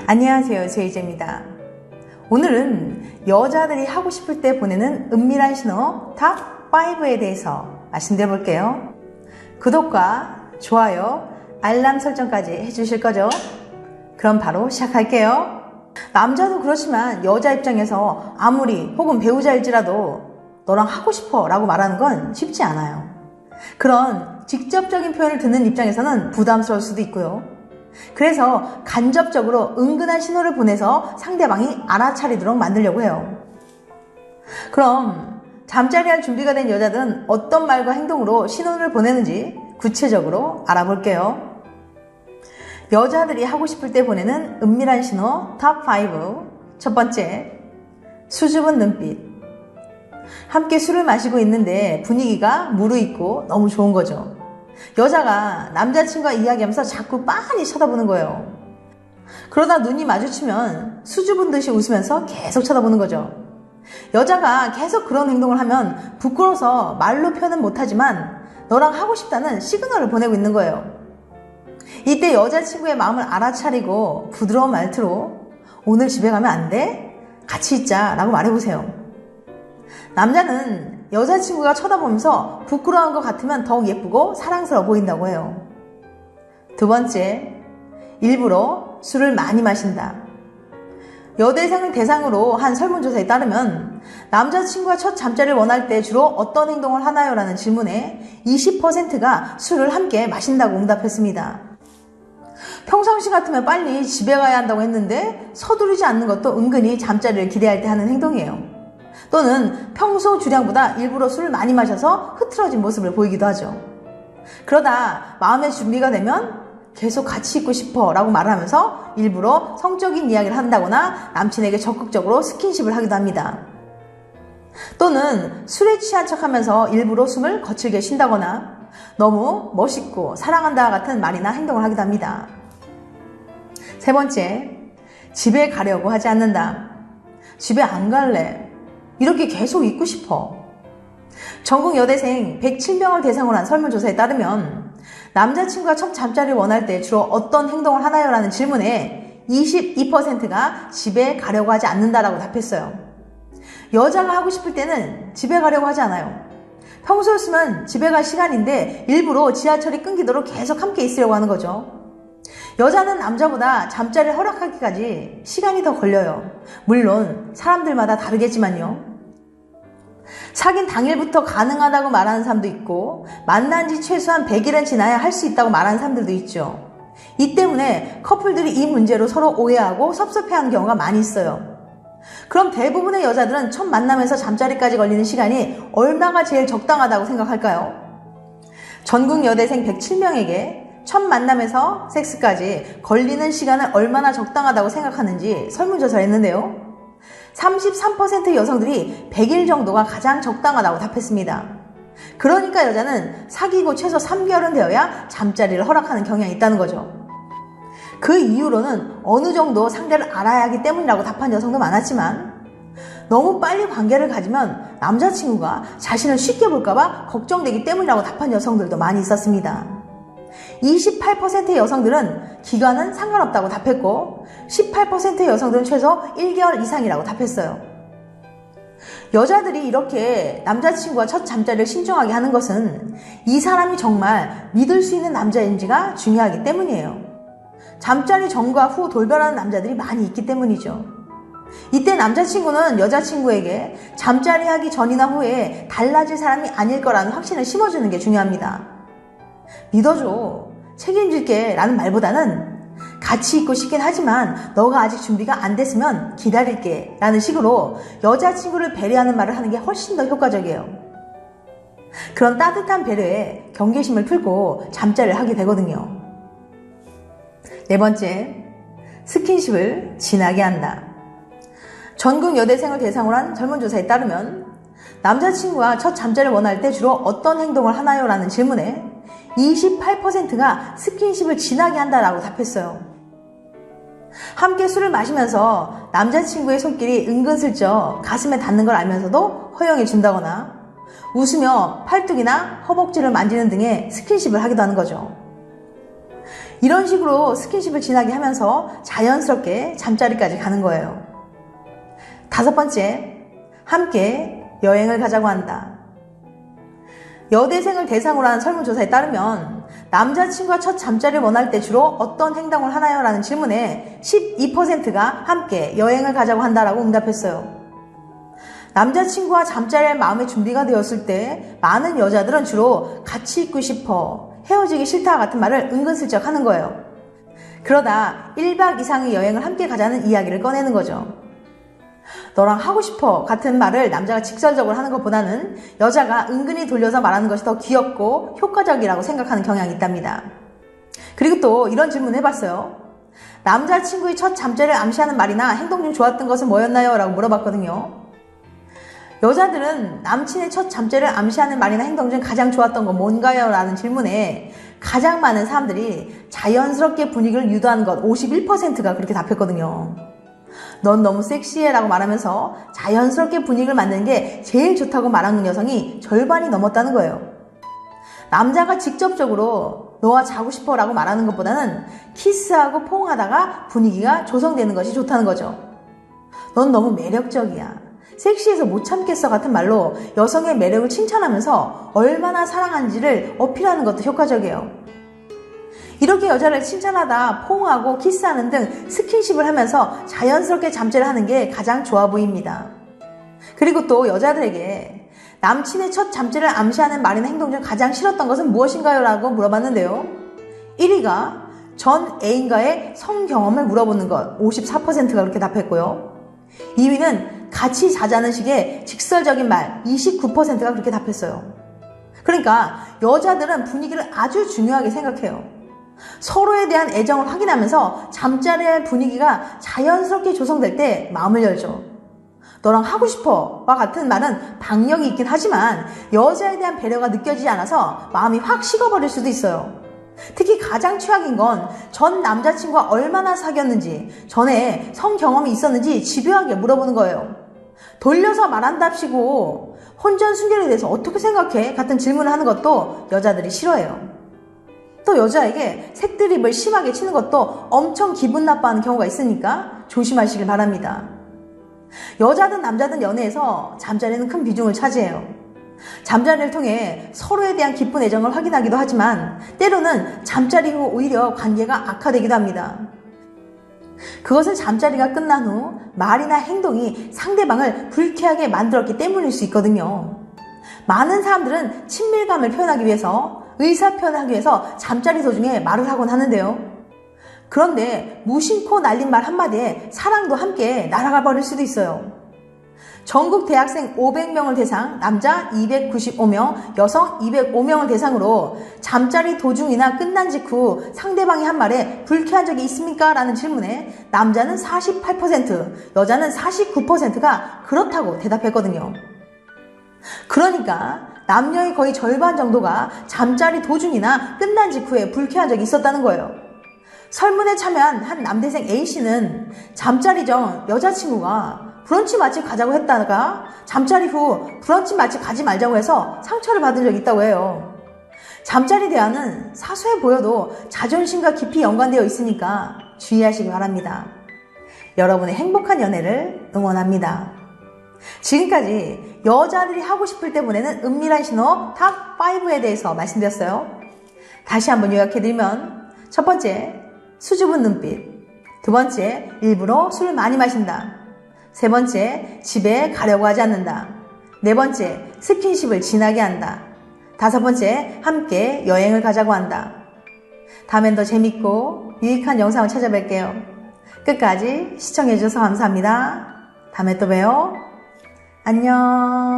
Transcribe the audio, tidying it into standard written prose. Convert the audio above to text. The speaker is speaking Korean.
안녕하세요, 제이제입니다. 오늘은 여자들이 하고 싶을 때 보내는 은밀한 신호 탑 5에 대해서 말씀드려 볼게요. 구독과 좋아요, 알람 설정까지 해주실 거죠? 그럼 바로 시작할게요. 남자도 그렇지만 여자 입장에서 아무리 혹은 배우자일지라도 너랑 하고 싶어 라고 말하는 건 쉽지 않아요. 그런 직접적인 표현을 듣는 입장에서는 부담스러울 수도 있고요. 그래서 간접적으로 은근한 신호를 보내서 상대방이 알아차리도록 만들려고 해요. 그럼 잠자리 할 준비가 된 여자들은 어떤 말과 행동으로 신호를 보내는지 구체적으로 알아볼게요. 여자들이 하고 싶을 때 보내는 은밀한 신호 탑 5. 첫 번째, 수줍은 눈빛. 함께 술을 마시고 있는데 분위기가 무르익고 너무 좋은 거죠. 여자가 남자친구와 이야기하면서 자꾸 빤히 쳐다보는 거예요. 그러다 눈이 마주치면 수줍은 듯이 웃으면서 계속 쳐다보는 거죠. 여자가 계속 그런 행동을 하면 부끄러워서 말로 표현은 못하지만 너랑 하고 싶다는 시그널을 보내고 있는 거예요. 이때 여자친구의 마음을 알아차리고 부드러운 말투로 오늘 집에 가면 안 돼? 같이 있자 라고 말해보세요. 남자는 여자친구가 쳐다보면서 부끄러운 것 같으면 더욱 예쁘고 사랑스러워 보인다고 해요. 두 번째, 일부러 술을 많이 마신다. 여대생을 대상으로 한 설문조사에 따르면 남자친구가 첫 잠자리를 원할 때 주로 어떤 행동을 하나요? 라는 질문에 20%가 술을 함께 마신다고 응답했습니다. 평상시 같으면 빨리 집에 가야 한다고 했는데 서두르지 않는 것도 은근히 잠자리를 기대할 때 하는 행동이에요. 또는 평소 주량보다 일부러 술을 많이 마셔서 흐트러진 모습을 보이기도 하죠. 그러다 마음의 준비가 되면 계속 같이 있고 싶어 라고 말하면서 일부러 성적인 이야기를 한다거나 남친에게 적극적으로 스킨십을 하기도 합니다. 또는 술에 취한 척하면서 일부러 숨을 거칠게 쉰다거나 너무 멋있고 사랑한다 같은 말이나 행동을 하기도 합니다. 세 번째, 집에 가려고 하지 않는다. 집에 안 갈래. 이렇게 계속 있고 싶어. 전국 여대생 107명을 대상으로 한 설문조사에 따르면 남자친구가 첫 잠자리를 원할 때 주로 어떤 행동을 하나요? 라는 질문에 22%가 집에 가려고 하지 않는다라고 답했어요. 여자가 하고 싶을 때는 집에 가려고 하지 않아요. 평소였으면 집에 갈 시간인데 일부러 지하철이 끊기도록 계속 함께 있으려고 하는 거죠. 여자는 남자보다 잠자리를 허락하기까지 시간이 더 걸려요. 물론 사람들마다 다르겠지만요. 사귄 당일부터 가능하다고 말하는 사람도 있고 만난 지 최소한 100일은 지나야 할 수 있다고 말하는 사람들도 있죠. 이 때문에 커플들이 이 문제로 서로 오해하고 섭섭해하는 경우가 많이 있어요. 그럼 대부분의 여자들은 첫 만남에서 잠자리까지 걸리는 시간이 얼마가 제일 적당하다고 생각할까요? 전국 여대생 107명에게 첫 만남에서 섹스까지 걸리는 시간은 얼마나 적당하다고 생각하는지 설문조사를 했는데요. 33% 여성들이 100일 정도가 가장 적당하다고 답했습니다. 그러니까 여자는 사귀고 최소 3개월은 되어야 잠자리를 허락하는 경향이 있다는 거죠. 그 이유로는 어느 정도 상대를 알아야 하기 때문이라고 답한 여성도 많았지만 너무 빨리 관계를 가지면 남자친구가 자신을 쉽게 볼까봐 걱정되기 때문이라고 답한 여성들도 많이 있었습니다. 28%의 여성들은 기간은 상관없다고 답했고 18%의 여성들은 최소 1개월 이상이라고 답했어요. 여자들이 이렇게 남자친구와 첫 잠자리를 신중하게 하는 것은 이 사람이 정말 믿을 수 있는 남자인지가 중요하기 때문이에요. 잠자리 전과 후 돌변하는 남자들이 많이 있기 때문이죠. 이때 남자친구는 여자친구에게 잠자리 하기 전이나 후에 달라질 사람이 아닐 거라는 확신을 심어주는 게 중요합니다. 믿어줘, 책임질게 라는 말보다는 같이 있고 싶긴 하지만 너가 아직 준비가 안 됐으면 기다릴게 라는 식으로 여자친구를 배려하는 말을 하는 게 훨씬 더 효과적이에요. 그런 따뜻한 배려에 경계심을 풀고 잠자리를 하게 되거든요. 네 번째, 스킨십을 진하게 한다. 전국 여대생을 대상으로 한 설문조사에 따르면 남자친구와 첫 잠자리를 원할 때 주로 어떤 행동을 하나요? 라는 질문에 28%가 스킨십을 진하게 한다라고 답했어요. 함께 술을 마시면서 남자친구의 손길이 은근슬쩍 가슴에 닿는 걸 알면서도 허용해 준다거나 웃으며 팔뚝이나 허벅지를 만지는 등의 스킨십을 하기도 하는 거죠. 이런 식으로 스킨십을 진하게 하면서 자연스럽게 잠자리까지 가는 거예요. 5번째, 함께 여행을 가자고 한다. 여대생을 대상으로 한 설문조사에 따르면 남자친구와 첫 잠자리를 원할 때 주로 어떤 행동을 하나요? 라는 질문에 12%가 함께 여행을 가자고 한다라고 응답했어요. 남자친구와 잠자리할 마음의 준비가 되었을 때 많은 여자들은 주로 같이 있고 싶어, 헤어지기 싫다 같은 말을 은근슬쩍 하는 거예요. 그러다 1박 이상의 여행을 함께 가자는 이야기를 꺼내는 거죠. 너랑 하고 싶어 같은 말을 남자가 직설적으로 하는 것보다는 여자가 은근히 돌려서 말하는 것이 더 귀엽고 효과적이라고 생각하는 경향이 있답니다. 그리고 또 이런 질문을 해봤어요. 남자친구의 첫 잠자리를 암시하는 말이나 행동 중 좋았던 것은 뭐였나요? 라고 물어봤거든요. 여자들은 남친의 첫 잠자리를 암시하는 말이나 행동 중 가장 좋았던 건 뭔가요? 라는 질문에 가장 많은 사람들이 자연스럽게 분위기를 유도하는 것 51%가 그렇게 답했거든요. 넌 너무 섹시해 라고 말하면서 자연스럽게 분위기를 만드는 게 제일 좋다고 말하는 여성이 절반이 넘었다는 거예요. 남자가 직접적으로 너와 자고 싶어 라고 말하는 것보다는 키스하고 포옹하다가 분위기가 조성되는 것이 좋다는 거죠. 넌 너무 매력적이야, 섹시해서 못 참겠어 같은 말로 여성의 매력을 칭찬하면서 얼마나 사랑하는지를 어필하는 것도 효과적이에요. 이렇게 여자를 칭찬하다 포옹하고 키스하는 등 스킨십을 하면서 자연스럽게 잠자리를 하는 게 가장 좋아 보입니다. 그리고 또 여자들에게 남친의 첫 잠자리를 암시하는 말이나 행동 중 가장 싫었던 것은 무엇인가요? 라고 물어봤는데요. 1위가 전 애인과의 성경험을 물어보는 것 54%가 그렇게 답했고요. 2위는 같이 자자는 식의 직설적인 말 29%가 그렇게 답했어요. 그러니까 여자들은 분위기를 아주 중요하게 생각해요. 서로에 대한 애정을 확인하면서 잠자리의 분위기가 자연스럽게 조성될 때 마음을 열죠. 너랑 하고 싶어 와 같은 말은 박력이 있긴 하지만 여자에 대한 배려가 느껴지지 않아서 마음이 확 식어버릴 수도 있어요. 특히 가장 최악인 건 전 남자친구와 얼마나 사귀었는지, 전에 성경험이 있었는지 집요하게 물어보는 거예요. 돌려서 말한답시고 혼전순결에 대해서 어떻게 생각해? 같은 질문을 하는 것도 여자들이 싫어해요. 또 여자에게 색드립을 심하게 치는 것도 엄청 기분 나빠하는 경우가 있으니까 조심하시길 바랍니다. 여자든 남자든 연애에서 잠자리는 큰 비중을 차지해요. 잠자리를 통해 서로에 대한 깊은 애정을 확인하기도 하지만 때로는 잠자리 후 오히려 관계가 악화되기도 합니다. 그것은 잠자리가 끝난 후 말이나 행동이 상대방을 불쾌하게 만들었기 때문일 수 있거든요. 많은 사람들은 친밀감을 표현하기 위해서, 의사표현을 하기 위해서 잠자리 도중에 말을 하곤 하는데요. 그런데 무심코 날린 말 한마디에 사랑도 함께 날아가 버릴 수도 있어요. 전국 대학생 500명을 대상, 남자 295명, 여성 205명을 대상으로 잠자리 도중이나 끝난 직후 상대방이 한 말에 불쾌한 적이 있습니까? 라는 질문에 남자는 48%, 여자는 49%가 그렇다고 대답했거든요. 그러니까 남녀의 거의 절반 정도가 잠자리 도중이나 끝난 직후에 불쾌한 적이 있었다는 거예요. 설문에 참여한 한 남대생 A씨는 잠자리 전 여자친구가 브런치 맛집 가자고 했다가 잠자리 후 브런치 맛집 가지 말자고 해서 상처를 받은 적이 있다고 해요. 잠자리 대화는 사소해 보여도 자존심과 깊이 연관되어 있으니까 주의하시기 바랍니다. 여러분의 행복한 연애를 응원합니다. 지금까지 여자들이 하고 싶을 때 보내는 은밀한 신호 탑 5에 대해서 말씀드렸어요. 다시 한번 요약해드리면, 첫 번째, 수줍은 눈빛. 두 번째, 일부러 술을 많이 마신다. 세 번째, 집에 가려고 하지 않는다. 네 번째, 스킨십을 진하게 한다. 다섯 번째, 함께 여행을 가자고 한다. 다음엔 더 재밌고 유익한 영상을 찾아뵐게요. 끝까지 시청해주셔서 감사합니다. 다음에 또 봬요. 안녕.